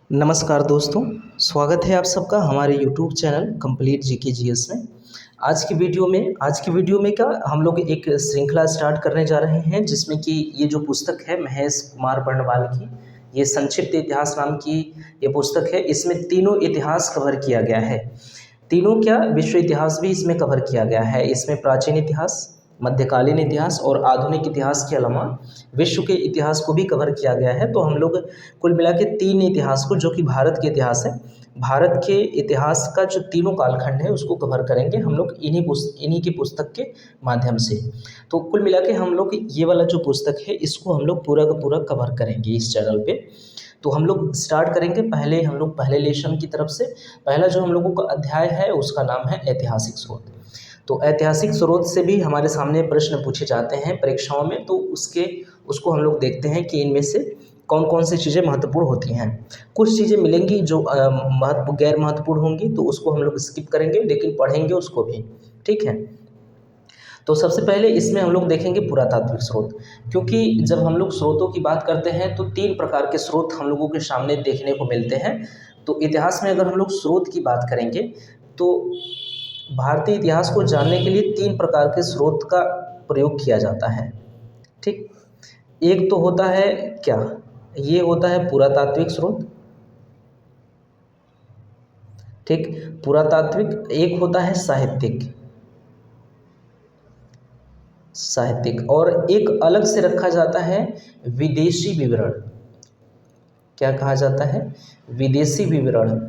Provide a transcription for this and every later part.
नमस्कार दोस्तों, स्वागत है आप सबका हमारे YouTube channel complete GK GS में। आज की वीडियो में क्या हम लोग एक श्रृंखला स्टार्ट करने जा रहे हैं, जिसमें कि ये जो पुस्तक है महेश कुमार बर्णवाल की, ये संक्षिप्त इतिहास नाम की ये पुस्तक है। इसमें तीनों इतिहास कवर किया गया है। तीनों क्या, विश्व इतिहास भी इसमें कवर किया गया है। इसमें प्राचीन इतिहास, मध्यकालीन इतिहास और आधुनिक इतिहास के अलावा विश्व के इतिहास को भी कवर किया गया है। तो हम लोग कुल मिला के तीन इतिहास को, जो कि भारत के इतिहास है, भारत के इतिहास का जो तीनों कालखंड है उसको कवर करेंगे हम लोग इन्हीं की पुस्तक के माध्यम से। तो कुल मिला के हम लोग ये वाला जो पुस्तक है इसको हम लोग पूरा का पूरा कवर करेंगे इस चैनल पे। तो हम लोग स्टार्ट करेंगे पहले लेसन की तरफ से। पहला जो हम लोगों का अध्याय है उसका नाम है ऐतिहासिक स्रोत। तो ऐतिहासिक स्रोत से भी हमारे सामने प्रश्न पूछे जाते हैं परीक्षाओं में, तो उसको हम लोग देखते हैं कि इनमें से कौन कौन सी चीज़ें महत्वपूर्ण होती हैं। कुछ चीज़ें मिलेंगी जो गैर महत्वपूर्ण होंगी, तो उसको हम लोग स्किप करेंगे, लेकिन पढ़ेंगे उसको भी। ठीक है। तो सबसे पहले इसमें हम लोग देखेंगे पुरातात्विक स्रोत, क्योंकि जब हम लोग स्रोतों की बात करते हैं तो तीन प्रकार के स्रोत हम लोगों के सामने देखने को मिलते हैं। तो इतिहास में अगर हम लोग स्रोत की बात करेंगे तो भारतीय इतिहास को जानने के लिए तीन प्रकार के स्रोत का प्रयोग किया जाता है। ठीक, एक तो होता है क्या, ये होता है पुरातात्विक स्रोत। ठीक, पुरातात्विक। एक होता है साहित्यिक और एक अलग से रखा जाता है विदेशी विवरण। क्या कहा जाता है? विदेशी विवरण।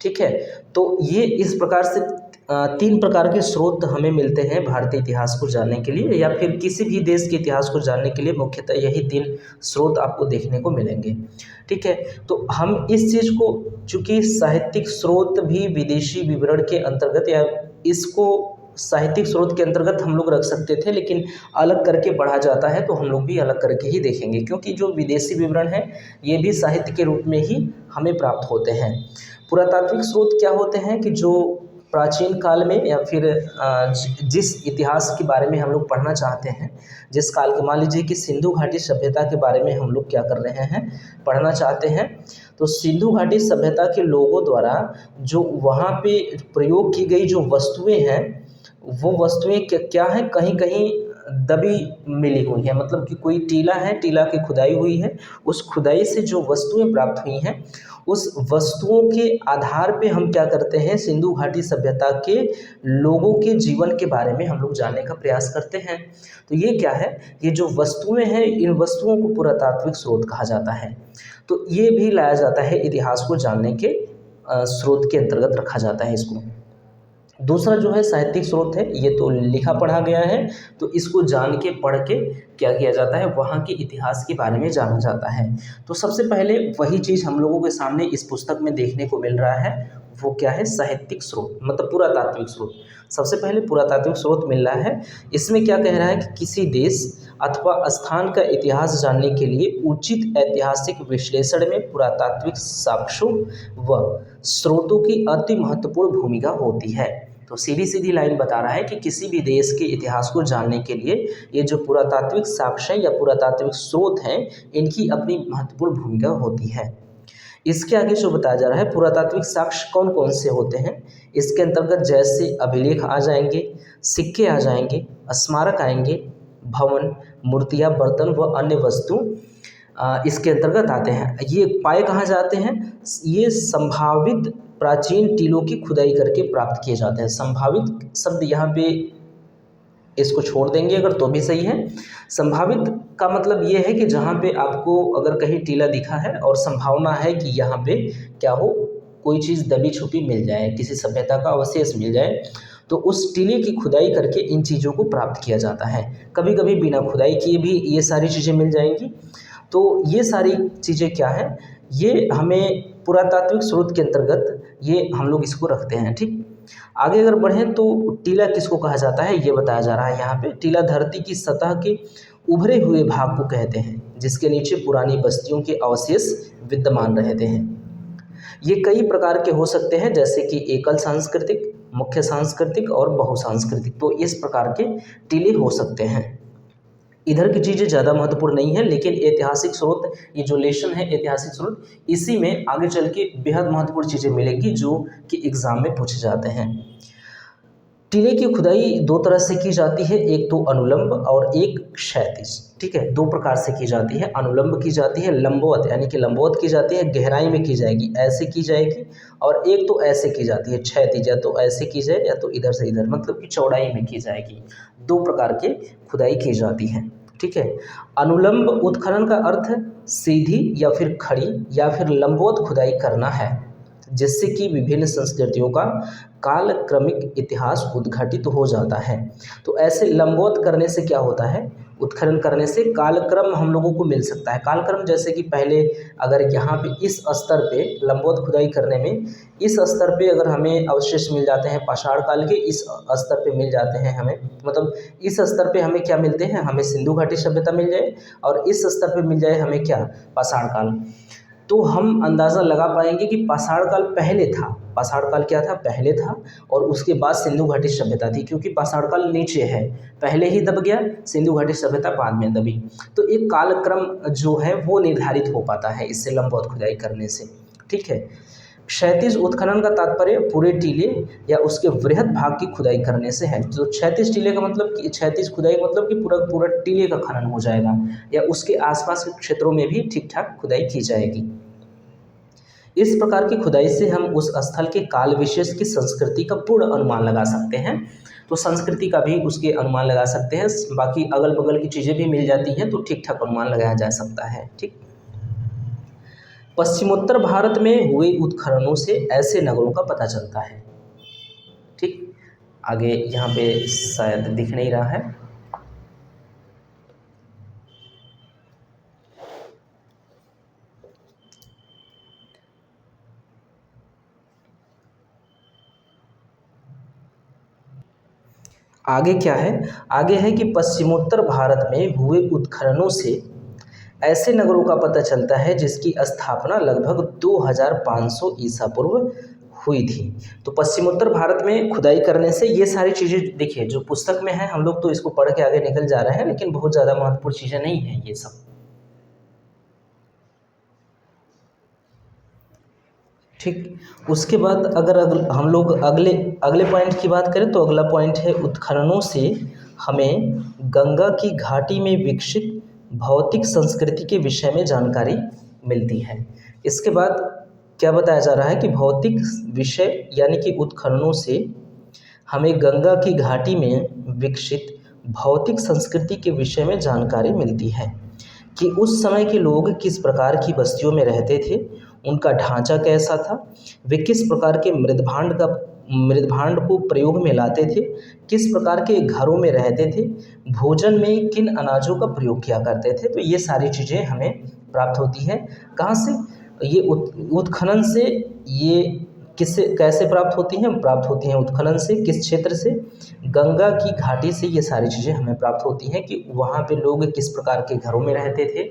ठीक है। तो ये इस प्रकार से तीन प्रकार के स्रोत हमें मिलते हैं भारतीय इतिहास को जानने के लिए, या फिर किसी भी देश के इतिहास को जानने के लिए मुख्यतः यही तीन स्रोत आपको देखने को मिलेंगे। ठीक है। तो हम इस चीज़ को, चूँकि साहित्यिक स्रोत भी विदेशी विवरण के अंतर्गत, या इसको साहित्यिक स्रोत के अंतर्गत हम लोग रख सकते थे, लेकिन अलग करके पढ़ा जाता है तो हम लोग भी अलग करके ही देखेंगे, क्योंकि जो विदेशी विवरण है ये भी साहित्य के रूप में ही हमें प्राप्त होते हैं। पुरातात्विक स्रोत क्या होते हैं कि जो प्राचीन काल में, या फिर जिस इतिहास के बारे में हम लोग पढ़ना चाहते हैं, जिस काल के, मान लीजिए कि सिंधु घाटी सभ्यता के बारे में हम लोग क्या कर रहे हैं, पढ़ना चाहते हैं, तो सिंधु घाटी सभ्यता के लोगों द्वारा जो वहाँ पे प्रयोग की गई जो वस्तुएं हैं, वो वस्तुएं क्या हैं, कहीं कहीं दबी मिली हुई है। मतलब कि कोई टीला है, टीला की खुदाई हुई है, उस खुदाई से जो वस्तुएं प्राप्त हुई हैं, उस वस्तुओं के आधार पे हम क्या करते हैं, सिंधु घाटी सभ्यता के लोगों के जीवन के बारे में हम लोग जानने का प्रयास करते हैं। तो ये क्या है, ये जो वस्तुएं हैं, इन वस्तुओं को पुरातात्विक स्रोत कहा जाता है। तो ये भी लाया जाता है इतिहास को जानने के स्रोत के अंतर्गत रखा जाता है इसको। दूसरा जो है साहित्यिक स्रोत है, ये तो लिखा पढ़ा गया है, तो इसको जान के पढ़ के क्या किया जाता है, वहाँ के इतिहास के बारे में जाना जाता है। तो सबसे पहले वही चीज़ हम लोगों के सामने इस पुस्तक में देखने को मिल रहा है, वो क्या है, साहित्यिक स्रोत, मतलब पुरातात्विक स्रोत। सबसे पहले पुरातात्विक स्रोत मिल रहा है। इसमें क्या कह रहा है कि किसी देश अथवा स्थान का इतिहास जानने के लिए उचित ऐतिहासिक विश्लेषण में पुरातात्विक साक्ष्यों व स्रोतों की अति महत्वपूर्ण भूमिका होती है। तो सीधी सीधी लाइन बता रहा है कि किसी भी देश के इतिहास को जानने के लिए ये जो पुरातात्विक साक्ष्य या पुरातात्विक स्रोत हैं, इनकी अपनी महत्वपूर्ण भूमिका होती है। इसके आगे जो बताया जा रहा है, पुरातात्विक साक्ष्य कौन कौन से होते हैं, इसके अंतर्गत जैसे अभिलेख आ जाएंगे, सिक्के आ जाएंगे, स्मारक आएंगे, भवन, मूर्तियाँ, बर्तन व अन्य वस्तु इसके अंतर्गत आते हैं। ये पाए कहाँ जाते हैं, ये संभावित प्राचीन टीलों की खुदाई करके प्राप्त किए जाते हैं। संभावित शब्द यहाँ पे इसको छोड़ देंगे अगर तो भी सही है। संभावित का मतलब ये है कि जहाँ पे आपको अगर कहीं टीला दिखा है और संभावना है कि यहाँ पे क्या हो, कोई चीज़ दबी छुपी मिल जाए, किसी सभ्यता का अवशेष मिल जाए, तो उस टीले की खुदाई करके इन चीज़ों को प्राप्त किया जाता है। कभी कभी बिना खुदाई किए भी ये सारी चीज़ें मिल जाएंगी। तो ये सारी चीज़ें क्या है, ये हमें पुरातात्विक स्रोत के अंतर्गत ये हम लोग इसको रखते हैं। ठीक, आगे अगर बढ़ें तो टीला किसको कहा जाता है ये बताया जा रहा है यहाँ पे। टीला धरती की सतह के उभरे हुए भाग को कहते हैं, जिसके नीचे पुरानी बस्तियों के अवशेष विद्यमान रहते हैं। ये कई प्रकार के हो सकते हैं, जैसे कि एकल सांस्कृतिक, मुख्य सांस्कृतिक और बहुसांस्कृतिक। तो इस प्रकार के टीले हो सकते हैं। इधर की चीज़ें ज़्यादा महत्वपूर्ण नहीं है, लेकिन ऐतिहासिक स्रोत, ये जो लेशन है ऐतिहासिक स्रोत, इसी में आगे चल के बेहद महत्वपूर्ण चीज़ें मिलेंगी जो कि एग्जाम में पूछे जाते हैं। टीले की खुदाई दो तरह से की जाती है, एक तो अनुलंब और एक क्षैतिज। ठीक है, दो प्रकार से की जाती है। अनुलंब की जाती है, लंबवत यानी कि लंबवत की जाती है, गहराई में की जाएगी, ऐसे की जाएगी। और एक तो ऐसे की जाती है, क्षैतिज, या तो ऐसे की जाए या तो इधर से इधर, मतलब कि चौड़ाई में की जाएगी। दो प्रकार के खुदाई की जाती है। ठीक है, अनुलंब उत्खनन का अर्थ सीधी या फिर खड़ी या फिर लंबवत खुदाई करना है, जिससे कि विभिन्न संस्कृतियों का कालक्रमिक इतिहास उद्घाटित हो जाता है। तो ऐसे लंबवत करने से क्या होता है, उत्खनन करने से कालक्रम हम लोगों को मिल सकता है। कालक्रम जैसे कि पहले अगर यहाँ पे इस स्तर पे लंबवत खुदाई करने में इस स्तर पे अगर हमें अवशेष मिल जाते हैं पाषाण काल के, इस स्तर पे मिल जाते हैं हमें, मतलब इस स्तर पे हमें क्या मिलते हैं, हमें सिंधु घाटी सभ्यता मिल जाए और इस स्तर पे मिल जाए हमें क्या, पाषाण काल, तो हम अंदाज़ा लगा पाएंगे कि पाषाण काल पहले था। पाषाण काल क्या था, पहले था, और उसके बाद सिंधु घाटी सभ्यता थी, क्योंकि पाषाण काल नीचे है, पहले ही दब गया, सिंधु घाटी सभ्यता बाद में दबी। तो एक कालक्रम जो है वो निर्धारित हो पाता है इससे लंबवत खुदाई करने से। ठीक है, क्षैतिज उत्खनन का तात्पर्य पूरे टीले या उसके वृहद भाग की खुदाई करने से है। तो क्षैतिज टीले का मतलब कि क्षैतिज खुदाई का मतलब कि पूरा पूरा टीले का खनन हो जाएगा, या उसके आसपास के क्षेत्रों में भी ठीक ठाक खुदाई की जाएगी। इस प्रकार की खुदाई से हम उस स्थल के काल विशेष की संस्कृति का पूर्ण अनुमान लगा सकते हैं। तो संस्कृति का भी उसके अनुमान लगा सकते हैं, बाकी अगल बगल की चीज़ें भी मिल जाती हैं तो ठीक ठाक अनुमान लगाया जा सकता है। ठीक, पश्चिमोत्तर भारत में हुए उत्खननों से ऐसे नगरों का पता चलता है। ठीक, आगे यहाँ पे शायद दिख नहीं रहा है। आगे क्या है, आगे है कि पश्चिमोत्तर भारत में हुए उत्खननों से ऐसे नगरों का पता चलता है जिसकी स्थापना लगभग 2500 ईसा पूर्व हुई थी। तो पश्चिमोत्तर भारत में खुदाई करने से ये सारी चीज़ें देखिए जो पुस्तक में है, हम लोग तो इसको पढ़ के आगे निकल जा रहे हैं, लेकिन बहुत ज़्यादा महत्वपूर्ण चीज़ें नहीं हैं ये सब। ठीक, उसके बाद अगर हम लोग अगले पॉइंट की बात करें तो अगला पॉइंट है उत्खननों से हमें गंगा की घाटी में विकसित भौतिक संस्कृति के विषय में जानकारी मिलती है। इसके बाद क्या बताया जा रहा है कि भौतिक विषय यानी कि उत्खननों से हमें गंगा की घाटी में विकसित भौतिक संस्कृति के विषय में जानकारी मिलती है कि उस समय के लोग किस प्रकार की बस्तियों में रहते थे, उनका ढांचा कैसा था, वे किस प्रकार के मृदभांड को प्रयोग में लाते थे, किस प्रकार के घरों में रहते थे, भोजन में किन अनाजों का प्रयोग किया करते थे। तो ये सारी चीज़ें हमें प्राप्त होती हैं कहाँ से, ये उत्खनन से। ये किससे कैसे प्राप्त होती हैं, प्राप्त होती हैं उत्खनन से। किस क्षेत्र से, गंगा की घाटी से ये सारी चीज़ें हमें प्राप्त होती हैं कि वहाँ पे लोग किस प्रकार के घरों में रहते थे,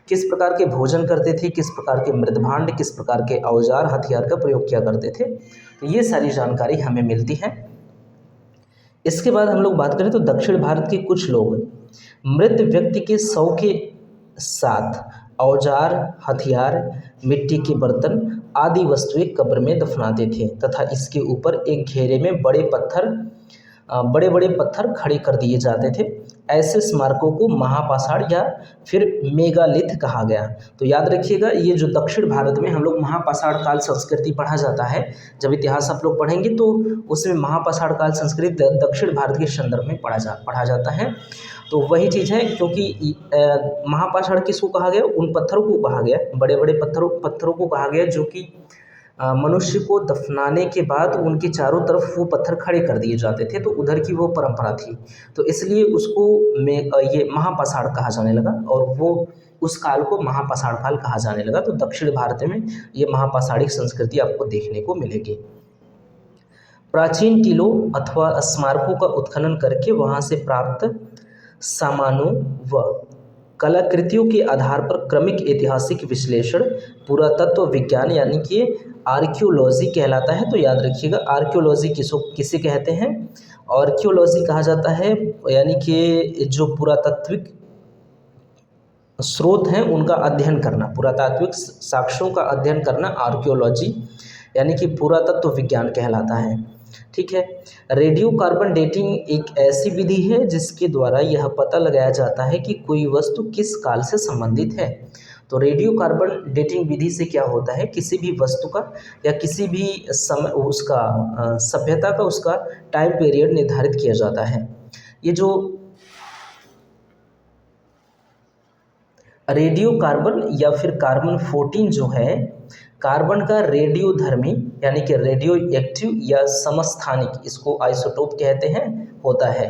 किस प्रकार के भोजन करते थे, किस प्रकार के मृदभांड, किस प्रकार के औजार हथियार का प्रयोग किया करते थे। तो ये सारी जानकारी हमें मिलती है। इसके बाद हम लोग बात करें तो दक्षिण भारत के कुछ लोग मृत व्यक्ति के शव के साथ औजार, हथियार, मिट्टी के बर्तन आदि वस्तुएं कब्र में दफनाते थे तथा इसके ऊपर एक घेरे में बड़े बड़े पत्थर खड़े कर दिए जाते थे। ऐसे स्मारकों को महापाषाण या फिर मेगालिथ कहा गया। तो याद रखिएगा, ये जो दक्षिण भारत में हम लोग महापाषाण काल संस्कृति पढ़ा जाता है, जब इतिहास आप लोग पढ़ेंगे तो उसमें महापाषाण काल संस्कृति दक्षिण भारत के संदर्भ में पढ़ा जाता है। तो वही चीज़ है, क्योंकि महापाषाण किसको कहा गया, उन पत्थरों को कहा गया, बड़े बड़े पत्थरों को कहा गया जो कि मनुष्य को दफनाने के बाद उनके चारों तरफ वो पत्थर खड़े कर दिए जाते थे, तो उधर की वो परंपरा थी, तो इसलिए उसको ये महापाषाण कहा जाने लगा और वो उस काल को महापाषाण काल कहा जाने लगा। तो दक्षिण भारत में ये महापाषाणिक संस्कृति आपको देखने को मिलेगी। प्राचीन टीलों अथवा स्मारकों का उत्खनन करके वहाँ से प्राप्त सामानों व कलाकृतियों के आधार पर क्रमिक ऐतिहासिक विश्लेषण पुरातत्व विज्ञान यानी कि आर्कियोलॉजी कहलाता है। तो याद रखिएगा, आर्कियोलॉजी किसे कहते हैं, आर्कियोलॉजी कहा जाता है यानी कि जो पुरातात्विक स्रोत हैं उनका अध्ययन करना, पुरातात्विक साक्ष्यों का अध्ययन करना आर्कियोलॉजी यानी कि पुरातत्व विज्ञान कहलाता है। ठीक है। रेडियो कार्बन डेटिंग एक ऐसी विधि है जिसके द्वारा यह पता लगाया जाता है कि कोई वस्तु किस काल से संबंधित है। तो रेडियो कार्बन डेटिंग विधि से क्या होता है, किसी भी वस्तु का या किसी भी समय उसका सभ्यता का उसका टाइम पीरियड निर्धारित किया जाता है। ये जो रेडियो कार्बन या फिर कार्बन 14 जो है, कार्बन का रेडियोधर्मी यानी कि रेडियो एक्टिव या समस्थानिक, इसको आइसोटोप कहते हैं, होता है,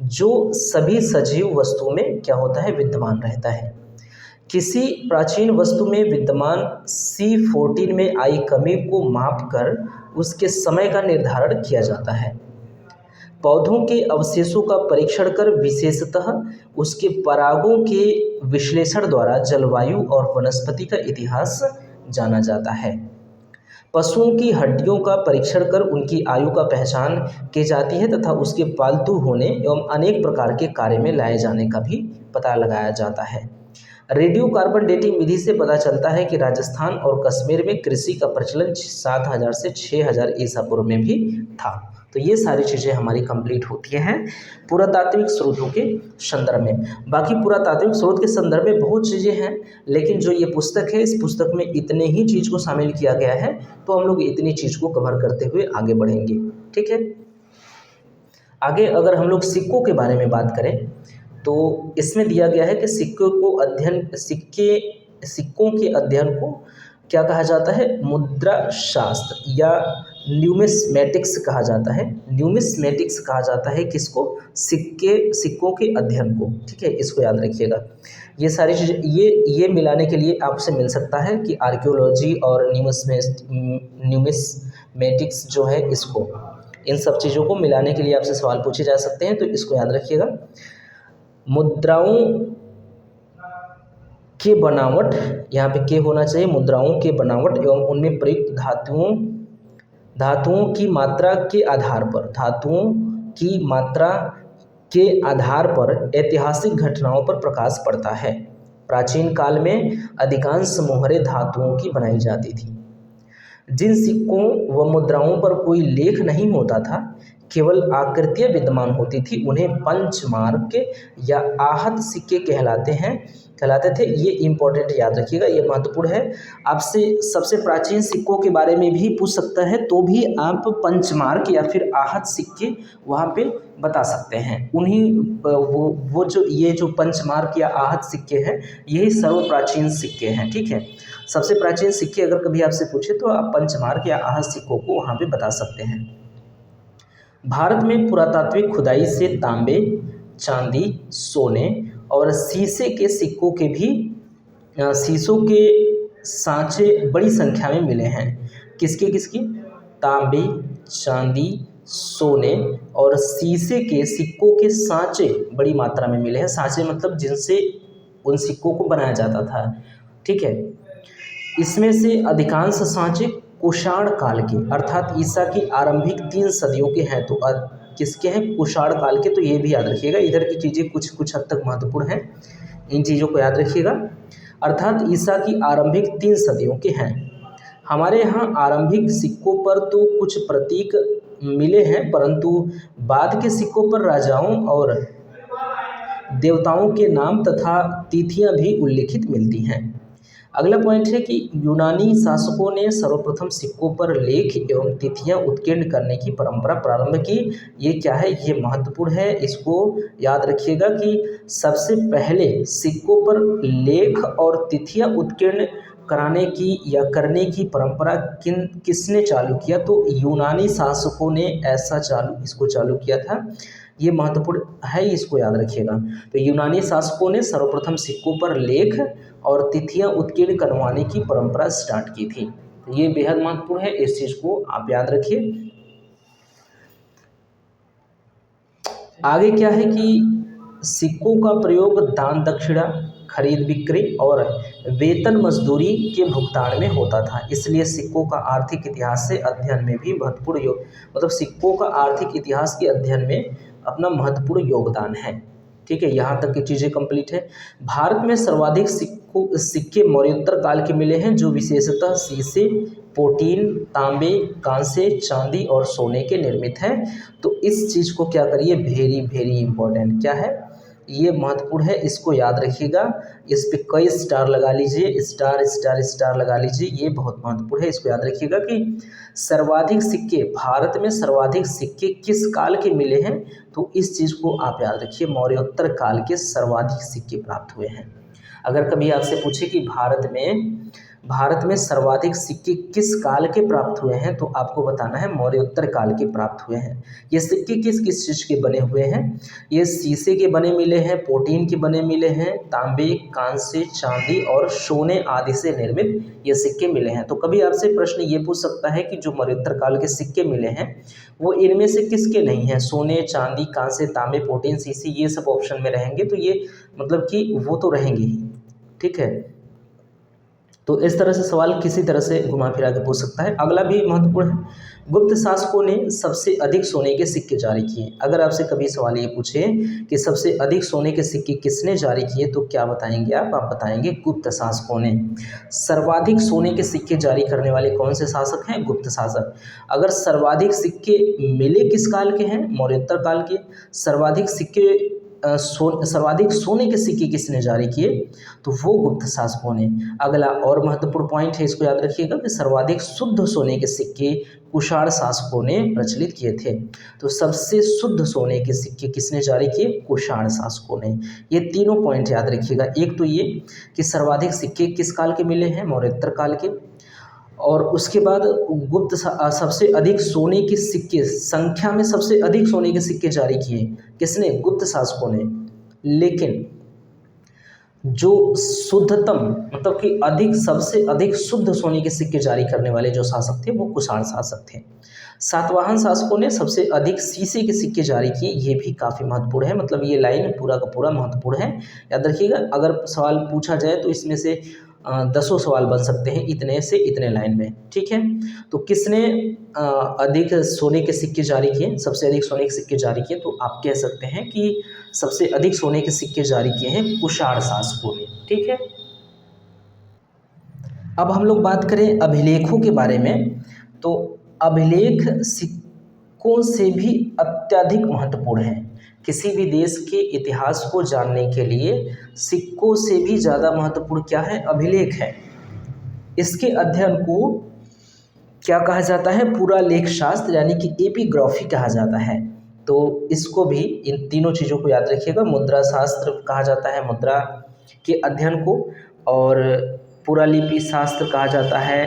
जो सभी सजीव वस्तुओं में क्या होता है, विद्यमान रहता है। किसी प्राचीन वस्तु में विद्यमान C14 में आई कमी को मापकर उसके समय का निर्धारण किया जाता है। पौधों के अवशेषों का परीक्षण कर विशेषतः उसके परागों के विश्लेषण द्वारा जलवायु और वनस्पति का इतिहास जाना जाता है। पशुओं की हड्डियों का परीक्षण कर उनकी आयु का पहचान की जाती है तथा उसके पालतू होने एवं अनेक प्रकार के कार्य में लाए जाने का भी पता लगाया जाता है। रेडियो कार्बन डेटिंग विधि से पता चलता है कि राजस्थान और कश्मीर में कृषि का प्रचलन 7000 से 6000 ईसा पूर्व में भी था। तो ये सारी चीज़ें हमारी कंप्लीट होती हैं पुरातात्विक स्रोतों के संदर्भ में। बाकी पुरातात्विक स्रोत के संदर्भ में बहुत चीज़ें हैं, लेकिन जो ये पुस्तक है, इस पुस्तक में इतने ही चीज़ को शामिल किया गया है, तो हम लोग इतनी चीज़ को कवर करते हुए आगे बढ़ेंगे। ठीक है। आगे अगर हम लोग सिक्कों के बारे में बात करें तो इसमें दिया गया है कि सिक्कों के अध्ययन को क्या कहा जाता है, मुद्रा शास्त्र या न्यूमिस्मेटिक्स कहा जाता है। न्यूमिस्मेटिक्स कहा जाता है किसको, सिक्कों के अध्ययन को। ठीक है, इसको याद रखिएगा। ये सारी चीज़ें ये मिलाने के लिए आपसे मिल सकता है कि आर्कियोलॉजी और न्यूमिस्मेटिक्स जो है, इसको इन सब चीज़ों को मिलाने के लिए आपसे सवाल पूछे जा सकते हैं, तो इसको याद रखिएगा। मुद्राओं के बनावट, यहाँ पे के होना चाहिए, मुद्राओं के बनावट एवं उनमें प्रयुक्त धातुओं की मात्रा के आधार पर ऐतिहासिक घटनाओं पर प्रकाश पड़ता है। प्राचीन काल में अधिकांश मोहरें धातुओं की बनाई जाती थी। जिन सिक्कों व मुद्राओं पर कोई लेख नहीं होता था, केवल आकृतियाँ विद्यमान होती थी, उन्हें पंचमार्क या आहत सिक्के कहलाते थे। ये इंपॉर्टेंट याद रखिएगा, ये महत्वपूर्ण है। आपसे सबसे प्राचीन सिक्कों के बारे में भी पूछ सकता है, तो भी आप पंचमार्क या फिर आहत सिक्के वहाँ पे बता सकते हैं। उन्हीं वो जो पंचमार्क या आहत सिक्के हैं, यही सर्वप्राचीन सिक्के हैं। ठीक है, सबसे प्राचीन सिक्के अगर कभी आपसे पूछे तो आप पंचमार्क या आहत सिक्कों को वहाँ पे बता सकते हैं। भारत में पुरातात्विक खुदाई से तांबे, चांदी, सोने और शीशे के सिक्कों के भी शीशों के सांचे बड़ी संख्या में मिले हैं। किसके तांबे, चांदी, सोने और शीशे के सिक्कों के सांचे बड़ी मात्रा में मिले हैं। सांचे मतलब जिनसे उन सिक्कों को बनाया जाता था। ठीक है, इसमें से अधिकांश सांचे कुषाण काल के अर्थात ईसा की आरंभिक 3 सदियों के हैं। तो किसके हैं, कुषाण काल के। तो ये भी याद रखिएगा, इधर की चीज़ें कुछ हद तक महत्वपूर्ण हैं, इन चीज़ों को याद रखिएगा। अर्थात ईसा की आरंभिक 3 सदियों के हैं। हमारे यहाँ आरंभिक सिक्कों पर तो कुछ प्रतीक मिले हैं, परंतु बाद के सिक्कों पर राजाओं और देवताओं के नाम तथा तिथियाँ भी उल्लिखित मिलती हैं। अगला पॉइंट है कि यूनानी शासकों ने सर्वप्रथम सिक्कों पर लेख एवं तिथियां उत्कीर्ण करने की परंपरा प्रारंभ की। ये क्या है, ये महत्वपूर्ण है, इसको याद रखिएगा कि सबसे पहले सिक्कों पर लेख और तिथियां उत्कीर्ण कराने की या करने की परंपरा किसने चालू किया, तो यूनानी शासकों ने इसको चालू किया था। ये महत्वपूर्ण है, इसको याद रखिएगा। तो यूनानी शासकों ने सर्वप्रथम सिक्कों पर लेख और तिथियां उत्कीर्ण करवाने की परंपरा स्टार्ट की थी। ये बेहद महत्वपूर्ण है, इस चीज को आप याद रखिए। आगे क्या है कि सिक्कों का प्रयोग दान दक्षिणा, खरीद बिक्री और वेतन मजदूरी के भुगतान में होता था। इसलिए सिक्कों का आर्थिक इतिहास से अध्ययन में भी महत्वपूर्ण सिक्कों का आर्थिक इतिहास के अध्ययन में अपना महत्वपूर्ण योगदान है। ठीक है, यहाँ तक की चीज़ें कंप्लीट है। भारत में सर्वाधिक सिक्के मौर्योत्तर काल के मिले हैं, जो विशेषतः शीशे, पोटीन, तांबे, कांसे, चांदी और सोने के निर्मित हैं। तो इस चीज़ को क्या करिए, वेरी वेरी इंपॉर्टेंट क्या है, ये महत्वपूर्ण है, इसको याद रखिएगा। इस पे कई स्टार लगा लीजिए, स्टार स्टार स्टार लगा लीजिए, ये बहुत महत्वपूर्ण है, इसको याद रखिएगा कि सर्वाधिक सिक्के, भारत में सर्वाधिक सिक्के किस काल के मिले हैं, तो इस चीज़ को आप याद रखिए, मौर्योत्तर काल के सर्वाधिक सिक्के प्राप्त हुए हैं। अगर कभी आपसे पूछे कि भारत में सर्वाधिक सिक्के किस काल के प्राप्त हुए हैं, तो आपको बताना है मौर्योत्तर काल के प्राप्त हुए हैं। ये सिक्के किस किस चीज़ के बने हुए हैं, ये शीशे के बने मिले हैं, पोटीन के बने मिले हैं, तांबे, कांसे, चांदी और सोने आदि से निर्मित ये सिक्के मिले हैं। तो कभी आपसे प्रश्न ये पूछ सकता है कि जो मौर्योत्तर काल के सिक्के मिले हैं वो इनमें से किसके नहीं हैं, सोने, चांदी, कांसे, तांबे, पोटीन, शीशे, ये सब ऑप्शन में रहेंगे, तो ये मतलब कि वो तो रहेंगे ही, ठीक है। तो इस तरह से सवाल किसी तरह से घुमा फिरा के पूछ सकता है। अगला भी महत्वपूर्ण है, गुप्त शासकों ने सबसे अधिक सोने के सिक्के जारी किए। अगर आपसे कभी सवाल ये पूछे कि सबसे अधिक सोने के सिक्के किसने जारी किए, तो क्या बताएंगे आप बताएंगे गुप्त शासकों ने। सर्वाधिक सोने के सिक्के जारी करने वाले कौन से शासक हैं, गुप्त शासक। अगर सर्वाधिक सिक्के मिले किस काल के हैं, मौर्योत्तर काल के। सर्वाधिक सिक्के सर्वाधिक सोने के सिक्के किसने जारी किए, तो वो गुप्त शासकों ने। अगला और महत्वपूर्ण पॉइंट है, इसको याद रखिएगा कि सर्वाधिक शुद्ध सोने के सिक्के कुषाण शासकों ने प्रचलित किए थे। तो सबसे शुद्ध सोने के सिक्के किसने जारी किए, कुषाण शासकों ने। ये तीनों पॉइंट याद रखिएगा, एक तो ये कि सर्वाधिक सिक्के किस काल के मिले हैं, मौर्योत्तर काल के, और उसके बाद सबसे अधिक सोने के सिक्के, संख्या में सबसे अधिक सोने के सिक्के जारी किए किसने, गुप्त शासकों ने। लेकिन जो शुद्धतम मतलब कि सबसे अधिक शुद्ध सोने के सिक्के जारी करने वाले जो शासक थे वो कुषाण शासक थे। सातवाहन शासकों ने सबसे अधिक शीशे के सिक्के जारी किए, ये भी काफ़ी महत्वपूर्ण है, मतलब ये लाइन पूरा का पूरा महत्वपूर्ण है, याद रखिएगा। अगर सवाल पूछा जाए तो इसमें से 10 सवाल बन सकते हैं इतने से इतने लाइन में, ठीक है। तो किसने अधिक सोने के सिक्के जारी किए, सबसे अधिक सोने के सिक्के जारी किए, तो आप कह सकते हैं कि सबसे अधिक सोने के सिक्के जारी किए हैं कुषाण शासकों ने, ठीक है। अब हम लोग बात करें अभिलेखों के बारे में, तो अभिलेख सिक्कों से भी अत्यधिक महत्वपूर्ण है। किसी भी देश के इतिहास को जानने के लिए सिक्कों से भी ज़्यादा महत्वपूर्ण क्या है, अभिलेख है। इसके अध्ययन को क्या कहा जाता है, पूरा लेख शास्त्र यानी कि एपिग्राफी कहा जाता है। तो इसको भी, इन तीनों चीज़ों को याद रखिएगा। मुद्रा शास्त्र कहा जाता है मुद्रा के अध्ययन को, और पुरालिपि शास्त्र कहा जाता है,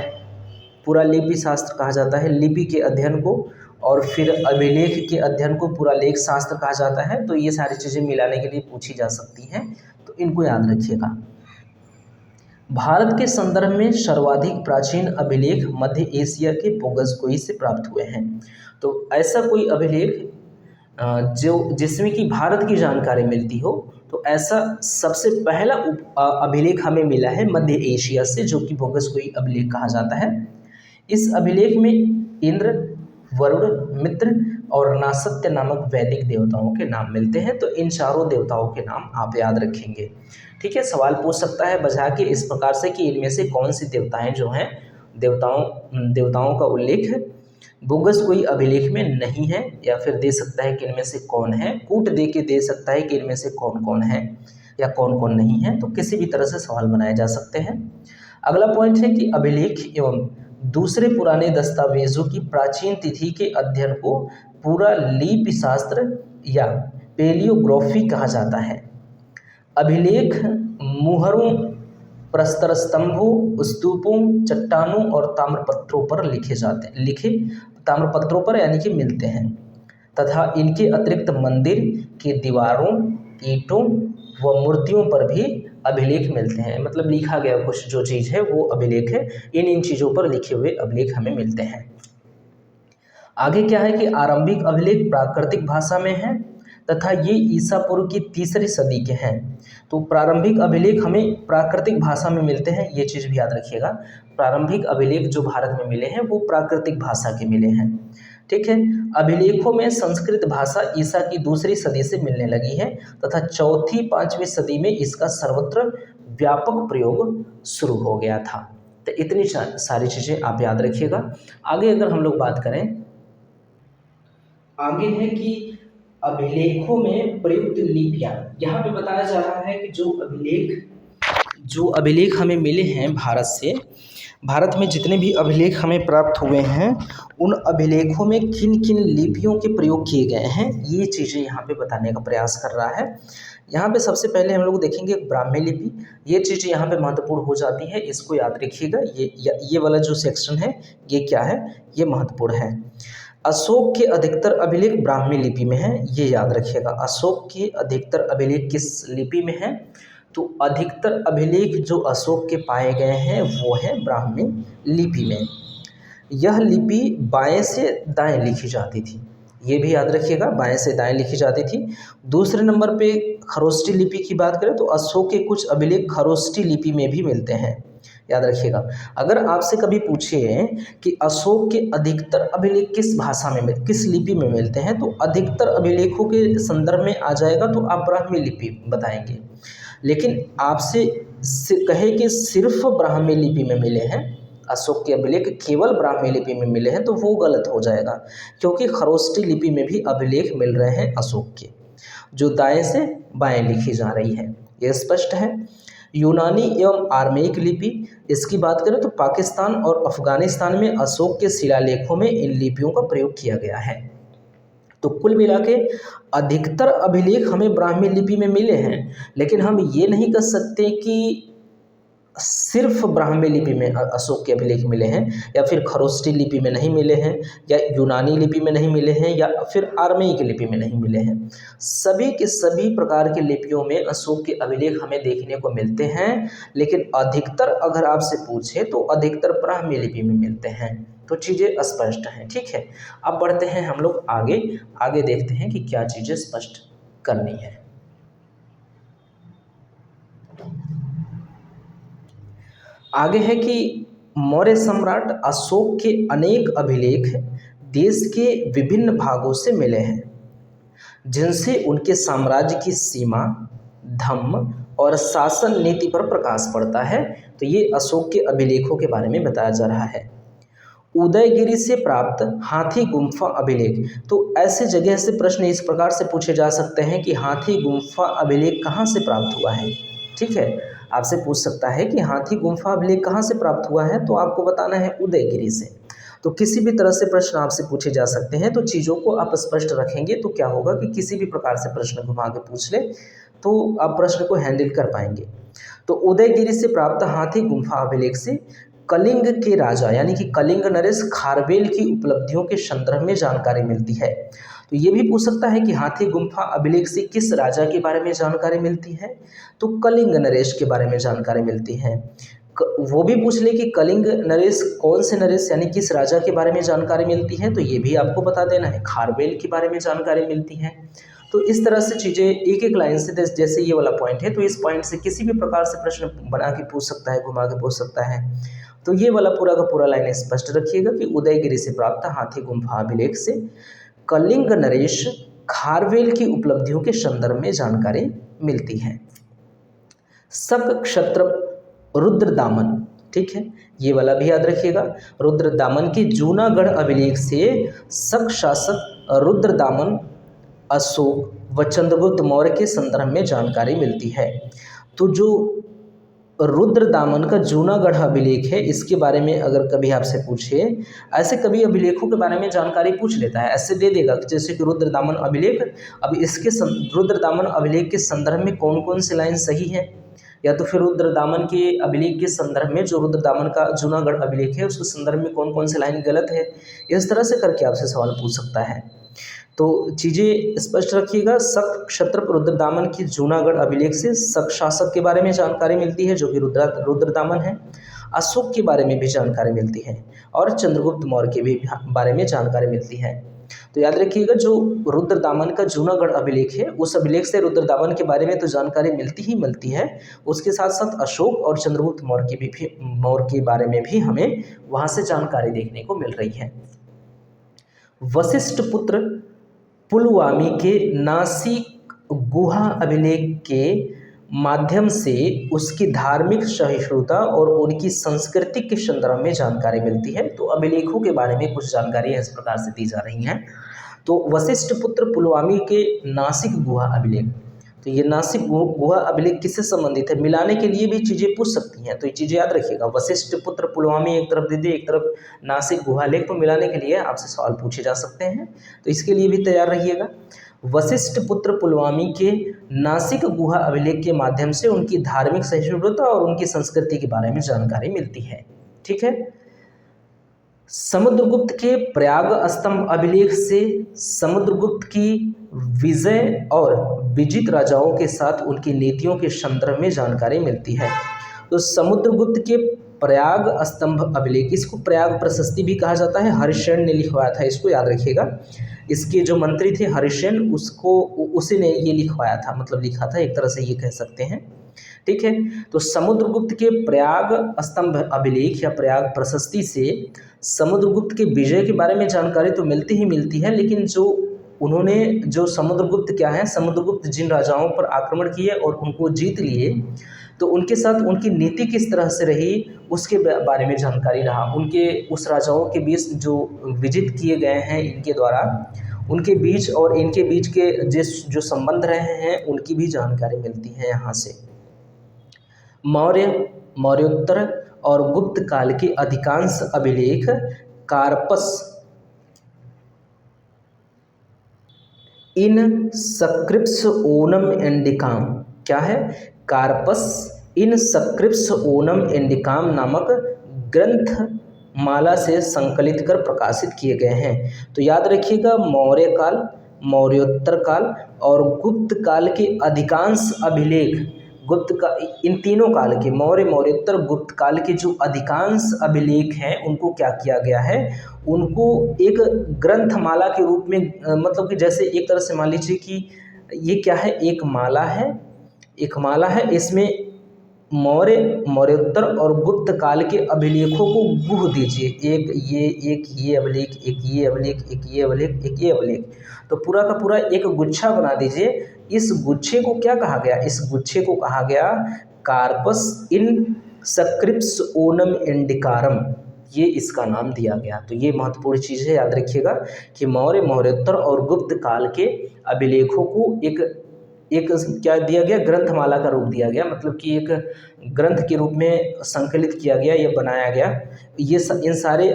पुरालिपि शास्त्र कहा जाता है लिपि के अध्ययन को, और फिर अभिलेख के अध्ययन को पुरालेख शास्त्र कहा जाता है। तो ये सारी चीज़ें मिलाने के लिए पूछी जा सकती हैं, तो इनको याद रखिएगा। भारत के संदर्भ में सर्वाधिक प्राचीन अभिलेख मध्य एशिया के बोगसगोई से प्राप्त हुए हैं। तो ऐसा कोई अभिलेख जिसमें कि भारत की जानकारी मिलती हो, तो ऐसा सबसे पहला अभिलेख हमें मिला है मध्य एशिया से, जो कि बोगसगोई अभिलेख कहा जाता है। इस अभिलेख में इंद्र, वरुण, मित्र और नासत्य नामक वैदिक देवताओं के नाम मिलते हैं। तो इन चारों देवताओं के नाम आप याद रखेंगे, ठीक है। सवाल पूछ सकता है बजा के इस प्रकार से कि इनमें से कौन सी देवताएं जो हैं, देवताओं का उल्लेख बोगसगोई अभिलेख में नहीं है, या फिर दे सकता है कि इनमें से कौन है, कूट दे के दे सकता है कि इनमें से कौन कौन है या कौन कौन नहीं है। तो किसी भी तरह से सवाल बनाए जा सकते हैं। अगला पॉइंट है कि अभिलेख एवं दूसरे पुराने दस्तावेजों की प्राचीन तिथि के अध्ययन को पूरा लिपि शास्त्र या पेलियोग्राफी कहा जाता है। अभिलेख मुहरों, प्रस्तर स्तंभों, स्तूपों, चट्टानों और ताम्रपत्रों पर लिखे ताम्रपत्रों पर यानी कि मिलते हैं, तथा इनके अतिरिक्त मंदिर की दीवारों, ईंटों व मूर्तियों पर भी अभिलेख मिलते हैं। मतलब लिखा गया कुछ जो चीज़ है वो अभिलेख है, इन चीज़ों पर लिखे हुए अभिलेख हमें मिलते हैं। आगे क्या है कि आरंभिक अभिलेख प्राकृतिक भाषा में है तथा ये ईसा पूर्व की 3री सदी के हैं। तो प्रारंभिक अभिलेख हमें प्राकृतिक भाषा में मिलते हैं, ये चीज़ भी याद रखिएगा। प्रारंभिक अभिलेख जो भारत में मिले हैं वो प्राकृतिक भाषा के मिले हैं, ठीक है। अभिलेखों में संस्कृत भाषा ईसा की दूसरी सदी से मिलने लगी है तथा चौथी पांचवी सदी में इसका सर्वत्र व्यापक प्रयोग शुरू हो गया था। तो इतनी सारी चीज़ें आप याद रखिएगा। आगे अगर हम लोग बात करें, आगे है कि अभिलेखों में प्रयुक्त लिपियां। यहाँ पे बताया जा रहा है कि जो अभिलेख हमें मिले हैं भारत से, भारत में जितने भी अभिलेख हमें प्राप्त हुए हैं उन अभिलेखों में किन किन लिपियों के प्रयोग किए गए हैं, ये चीज़ें यहाँ पे बताने का प्रयास कर रहा है। यहाँ पे सबसे पहले हम लोग देखेंगे ब्राह्मी लिपि। ये चीज़ें यहाँ पे महत्वपूर्ण हो जाती है, इसको याद रखिएगा। ये वाला जो सेक्शन है ये क्या है, ये महत्वपूर्ण है। अशोक के अधिकतर अभिलेख ब्राह्मी लिपि में है, ये याद रखिएगा। अशोक के अधिकतर अभिलेख किस लिपि में है, तो अधिकतर अभिलेख जो अशोक के पाए गए हैं वो है ब्राह्मी लिपि में। यह लिपि बाएं से दाएं लिखी जाती थी, ये भी याद रखिएगा, बाएं से दाएं लिखी जाती थी। दूसरे नंबर पे खरोष्टी लिपि की बात करें तो अशोक के कुछ अभिलेख खरोष्टी लिपि में भी मिलते हैं, याद रखिएगा। अगर आपसे कभी पूछे कि अशोक के अधिकतर अभिलेख किस भाषा में किस लिपि में मिलते हैं, तो अधिकतर अभिलेखों के संदर्भ में आ जाएगा तो आप ब्राह्मी लिपि बताएंगे। लेकिन आपसे कहे कि सिर्फ ब्राह्मी लिपि में मिले हैं, अशोक के अभिलेख केवल ब्राह्मी लिपि में मिले हैं, तो वो गलत हो जाएगा, क्योंकि खरोष्टी लिपि में भी अभिलेख मिल रहे हैं अशोक के, जो दाएं से बाएं लिखी जा रही है, ये स्पष्ट है। यूनानी एवं आर्मेयिक लिपि, इसकी बात करें तो पाकिस्तान और अफगानिस्तान में अशोक के शिलालेखों में इन लिपियों का प्रयोग किया गया है। तो कुल मिला के अधिकतर अभिलेख हमें ब्राह्मी लिपि में मिले हैं, लेकिन हम ये नहीं कह सकते कि सिर्फ ब्राह्मी लिपि में अशोक के अभिलेख मिले हैं, या फिर खरोष्टी लिपि में नहीं मिले हैं, या यूनानी लिपि में नहीं मिले हैं, या फिर आर्मेयिक लिपि में नहीं मिले हैं। सभी के सभी प्रकार की लिपियों में अशोक के अभिलेख हमें देखने को मिलते हैं, लेकिन अधिकतर अगर आपसे पूछे तो अधिकतर ब्राह्मी लिपि में मिलते हैं। तो चीज़ें स्पष्ट हैं, ठीक है। अब बढ़ते हैं हम लोग आगे देखते हैं कि क्या चीज़ें स्पष्ट करनी है। आगे है कि मौर्य सम्राट अशोक के अनेक अभिलेख देश के विभिन्न भागों से मिले हैं, जिनसे उनके साम्राज्य की सीमा, धम्म और शासन नीति पर प्रकाश पड़ता है। तो ये अशोक के अभिलेखों के बारे में बताया जा रहा है। उदयगिरी से प्राप्त हाथी गुम्फा अभिलेख, तो ऐसे जगह से प्रश्न इस प्रकार से पूछे जा सकते हैं कि हाथी गुम्फा अभिलेख कहाँ से प्राप्त हुआ है, ठीक है। आपसे पूछ सकता है कि हाथी गुम्फा अभिलेख कहाँ से प्राप्त हुआ है, तो आपको बताना है उदयगिरी से। तो किसी भी तरह से प्रश्न आपसे पूछे जा सकते हैं, तो चीज़ों को आप स्पष्ट रखेंगे तो क्या होगा कि किसी भी प्रकार से प्रश्न घुमा के पूछ ले तो आप प्रश्न को हैंडल कर पाएंगे। तो उदयगिरी से प्राप्त हाथी गुम्फा अभिलेख से कलिंग के राजा यानी कि कलिंग नरेश खारवेल की उपलब्धियों के संदर्भ में जानकारी मिलती है। तो ये भी पूछ सकता है कि हाथी गुम्फा अभिलेख से किस राजा के बारे में जानकारी मिलती है, तो कलिंग नरेश के बारे में जानकारी मिलती है। वो भी पूछ ले कि कलिंग नरेश कौन से नरेश यानी किस राजा के बारे में जानकारी मिलती है, तो ये भी आपको बता देना है, खारवेल के बारे में जानकारी मिलती है। तो इस तरह से चीज़ें एक एक लाइन से, जैसे ये वाला पॉइंट है तो इस पॉइंट से किसी भी प्रकार से प्रश्न बना के पूछ सकता है, घुमा के पूछ सकता है। तो ये वाला पूरा का पूरा लाइन स्पष्ट रखिएगा कि उदयगिरी से प्राप्त हाथी गुम्फा अभिलेख से कलिंग नरेश खारवेल की उपलब्धियों के संदर्भ में जानकारी मिलती है। शक क्षत्रप रुद्रदामन, ठीक है, ये वाला भी याद रखिएगा। रुद्रदामन के जूनागढ़ अभिलेख से शक शासक रुद्रदामन अशोक व चंद्रगुप्त मौर्य के संदर्भ में जानकारी मिलती है। तो जो रुद्रदामन का जूनागढ़ अभिलेख है, इसके बारे में अगर कभी आपसे पूछे, ऐसे कभी अभिलेखों के बारे में जानकारी पूछ लेता है, ऐसे दे देगा जैसे कि रुद्रदामन अभिलेख। अब इसके रुद्रदामन अभिलेख के संदर्भ में कौन कौन सी लाइन सही है, या तो फिर रुद्रदामन के अभिलेख के संदर्भ में जो रुद्रदामन का जूनागढ़ अभिलेख है उसके संदर्भ में कौन कौन सी लाइन गलत है, इस तरह से करके आपसे सवाल पूछ सकता है। तो चीज़ें स्पष्ट रखिएगा। शक क्षत्रप रुद्रदामन की जूनागढ़ अभिलेख से शक शासक के बारे में जानकारी मिलती है जो कि रुद्रदामन है। अशोक के बारे में भी जानकारी मिलती है और चंद्रगुप्त मौर्य के भी बारे में जानकारी मिलती है। तो याद रखिएगा, जो रुद्रदामन का जूनागढ़ अभिलेख है उस अभिलेख से रुद्रदामन के बारे में तो जानकारी मिलती ही मिलती है, उसके साथ साथ अशोक और चंद्रगुप्त मौर्य के बारे में भी हमें वहाँ से जानकारी देखने को मिल रही है। वशिष्ठ पुत्र पुलवामी के नासिक गुहा अभिलेख के माध्यम से उसकी धार्मिक सहिष्णुता और उनकी संस्कृति के संदर्भ में जानकारी मिलती है। तो अभिलेखों के बारे में कुछ जानकारी इस प्रकार से दी जा रही हैं। तो वशिष्ठ पुत्र पुलवामी के नासिक गुहा अभिलेख, तो ये नासिक गुहा अभिलेख किससे संबंधित है, मिलाने के लिए भी चीज़ें पूछ सकती हैं, तो ये चीज़ें याद रखिएगा। वशिष्ठ पुत्र पुलवामी एक तरफ दे दे, एक तरफ नासिक गुहा लेख, तो मिलाने के लिए आपसे सवाल पूछे जा सकते हैं, तो इसके लिए भी तैयार रहिएगा। वशिष्ठ पुत्र पुलवामी के नासिक गुहा अभिलेख के माध्यम से उनकी धार्मिक सहिष्णुता और उनकी संस्कृति के बारे में जानकारी मिलती है। ठीक है। समुद्रगुप्त के प्रयाग स्तंभ अभिलेख से समुद्रगुप्त की विजय और विजित राजाओं के साथ उनकी नीतियों के संदर्भ में जानकारी मिलती है। तो समुद्रगुप्त के प्रयाग स्तंभ अभिलेख, इसको प्रयाग प्रशस्ति भी कहा जाता है, हरिश्चंद्र ने लिखवाया था, इसको याद रखिएगा। इसके जो मंत्री थे हरिश्चंद्र, उसी ने ये लिखवाया था, मतलब लिखा था, एक तरह से ये कह सकते हैं। ठीक है। तो समुद्रगुप्त के प्रयाग स्तंभ अभिलेख या प्रयाग प्रशस्ति से समुद्रगुप्त के विजय के बारे में जानकारी तो मिलती ही मिलती है, लेकिन जो समुद्रगुप्त क्या है, समुद्रगुप्त जिन राजाओं पर आक्रमण किए और उनको जीत लिए, तो उनके साथ उनकी नीति किस तरह से रही उसके बारे में जानकारी रहा। उनके उस राजाओं के बीच जो विजित किए गए हैं इनके द्वारा, उनके बीच और इनके बीच के जो संबंध रहे हैं उनकी भी जानकारी मिलती है यहाँ से। मौर्य, मौर्योत्तर और गुप्त काल के अधिकांश अभिलेख कार्पस इन सकृप्स ओनम इंडिकाम, क्या है, कार्पस इन सकृप्स ओनम इंडिकाम नामक ग्रंथ माला से संकलित कर प्रकाशित किए गए हैं। तो याद रखिएगा, मौर्य काल, मौर्योत्तर काल और गुप्त काल के अधिकांश अभिलेख, गुप्त का इन तीनों काल के, मौर्य, मौर्योत्तर, गुप्त काल के जो अधिकांश अभिलेख हैं उनको क्या किया गया है, उनको एक ग्रंथमाला के रूप में, मतलब कि जैसे एक तरह से मान लीजिए कि ये क्या है, एक माला है, इसमें मौर्य, मौर्योत्तर और गुप्त काल के अभिलेखों को गुह दीजिए, एक ये अभिलेख, एक ये अभिलेख, एक ये अभिलेख, एक ये अभिलेख, तो पूरा का पूरा एक गुच्छा बना दीजिए। इस गुच्छे को क्या कहा गया, इस गुच्छे को कहा गया कार्पस इन सकृप्स ओनम इंडिकारम, ये इसका नाम दिया गया। तो ये महत्वपूर्ण चीज़ है, याद रखिएगा कि मौर्य, मौर्योत्तर और गुप्त काल के अभिलेखों को एक क्या दिया गया, ग्रंथमाला का रूप दिया गया, मतलब कि एक ग्रंथ के रूप में संकलित किया गया, ये बनाया गया। ये इन सारे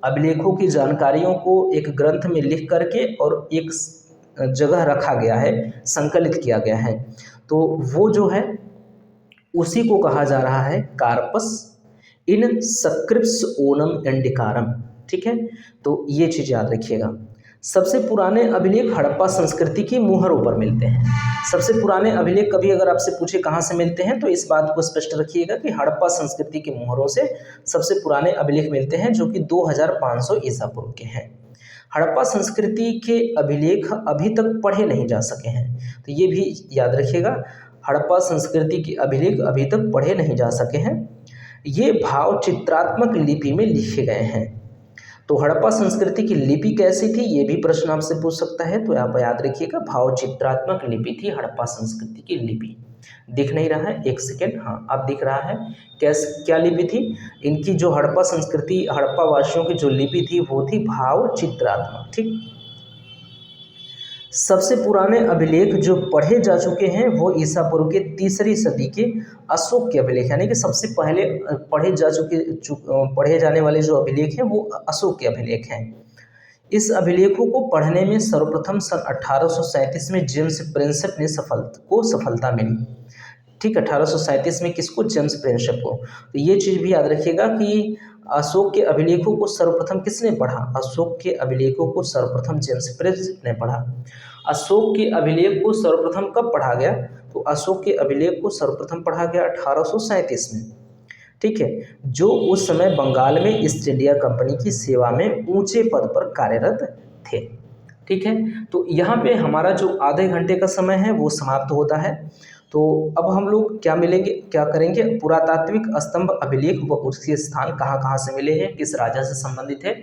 अभिलेखों की जानकारियों को एक ग्रंथ में लिख करके और एक जगह रखा गया है, संकलित किया गया है। तो वो जो है उसी को कहा जा रहा है कार्पस इन सकृप्स ओनम इंडिकारम। ठीक है। तो ये चीज़ याद रखिएगा। सबसे पुराने अभिलेख हड़प्पा संस्कृति की मुहरों पर मिलते हैं। सबसे पुराने अभिलेख कभी अगर आपसे पूछे कहाँ से मिलते हैं, तो इस बात को स्पष्ट रखिएगा कि हड़प्पा संस्कृति के मुहरों से सबसे पुराने अभिलेख मिलते हैं, जो कि 2500 ईसा पूर्व के हैं। हड़प्पा संस्कृति के अभिलेख अभी तक पढ़े नहीं जा सके हैं, तो ये भी याद रखिएगा, हड़प्पा संस्कृति के अभिलेख अभी तक पढ़े नहीं जा सके हैं। ये भाव चित्रात्मक लिपि में लिखे गए हैं। तो हड़प्पा संस्कृति की लिपि कैसी थी, ये भी प्रश्न आपसे पूछ सकता है, तो आप याद रखिएगा भाव चित्रात्मक लिपि थी हड़प्पा संस्कृति की लिपि। दिख नहीं रहा है, एक सेकेंड, हाँ अब दिख रहा है। क्या लिपि थी इनकी, जो हड़प्पा संस्कृति, हड़प्पा वासियों की जो लिपि थी वो थी भाव चित्रात्मक। ठीक। सबसे पुराने अभिलेख जो पढ़े जा चुके हैं वो ईसा पूर्व के 3री सदी के अशोक के अभिलेख, यानी कि सबसे पहले पढ़े जाने वाले जो अभिलेख हैं वो अशोक के अभिलेख हैं। इस अभिलेखों को पढ़ने में सर्वप्रथम सन 1837 में जेम्स प्रिंसेप ने सफलता मिली। ठीक, 1837 में किसको, जेम्स प्रिंसेप को। तो ये चीज़ भी याद रखिएगा कि अशोक के अभिलेखों को सर्वप्रथम किसने पढ़ा, अशोक के अभिलेखों को सर्वप्रथम जेम्स प्रिंसेप ने पढ़ा। अशोक के अभिलेख को सर्वप्रथम कब पढ़ा गया, तो अशोक के अभिलेख को सर्वप्रथम पढ़ा गया 1837 में। ठीक है, जो उस समय बंगाल में ईस्ट इंडिया कंपनी की सेवा में ऊंचे पद पर कार्यरत थे। ठीक है, तो यहाँ पे हमारा जो आधे घंटे का समय है वो समाप्त होता है। तो अब हम लोग क्या करेंगे, पुरातात्विक स्तंभ अभिलेख व उसके स्थान कहाँ कहाँ से मिले हैं, किस राजा से संबंधित है,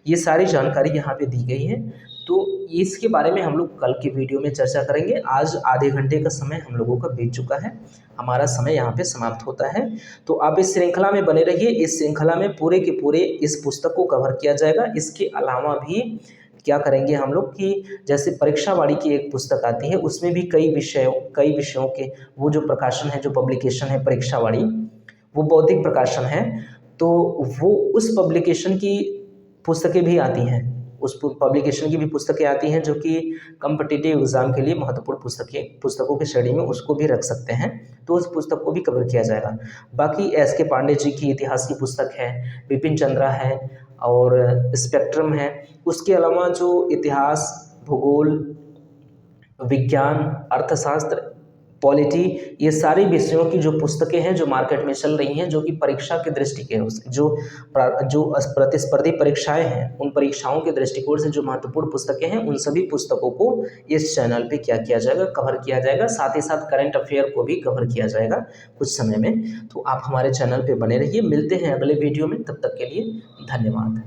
ये सारी जानकारी यहाँ पे दी गई है। तो इसके बारे में हम लोग कल के वीडियो में चर्चा करेंगे। आज आधे घंटे का समय हम लोगों का बीत चुका है, हमारा समय यहाँ पे समाप्त होता है। तो आप इस श्रृंखला में बने रहिए, इस श्रृंखला में पूरे के पूरे इस पुस्तक को कवर किया जाएगा। इसके अलावा भी क्या करेंगे हम लोग कि जैसे परीक्षावाड़ी की एक पुस्तक आती है, उसमें भी कई विषयों के वो जो प्रकाशन है, जो पब्लिकेशन है परीक्षावाड़ी, वो बौद्धिक प्रकाशन है। तो वो उस पब्लिकेशन की पुस्तकें भी आती हैं, उस पब्लिकेशन की भी पुस्तकें आती हैं जो कि कॉम्पिटिटिव एग्जाम के लिए महत्वपूर्ण पुस्तकों की श्रेणी में उसको भी रख सकते हैं। तो उस पुस्तक को भी कवर किया जाएगा। बाकी एस.के. पांडे जी की इतिहास की पुस्तक है, बिपिन चंद्रा है और स्पेक्ट्रम है। उसके अलावा जो इतिहास, भूगोल, विज्ञान, अर्थशास्त्र, पॉलिटी, ये सारी विषयों की जो पुस्तकें हैं जो मार्केट में चल रही हैं, जो कि परीक्षा के दृष्टि के जो प्रतिस्पर्धी परीक्षाएं हैं, उन परीक्षाओं के दृष्टिकोण से जो महत्वपूर्ण पुस्तकें हैं, उन सभी पुस्तकों को इस चैनल पे क्या किया जाएगा, कवर किया जाएगा। साथ ही साथ करंट अफेयर को भी कवर किया जाएगा कुछ समय में। तो आप हमारे चैनल पे बने रहिए, मिलते हैं अगले वीडियो में, तब तक के लिए धन्यवाद।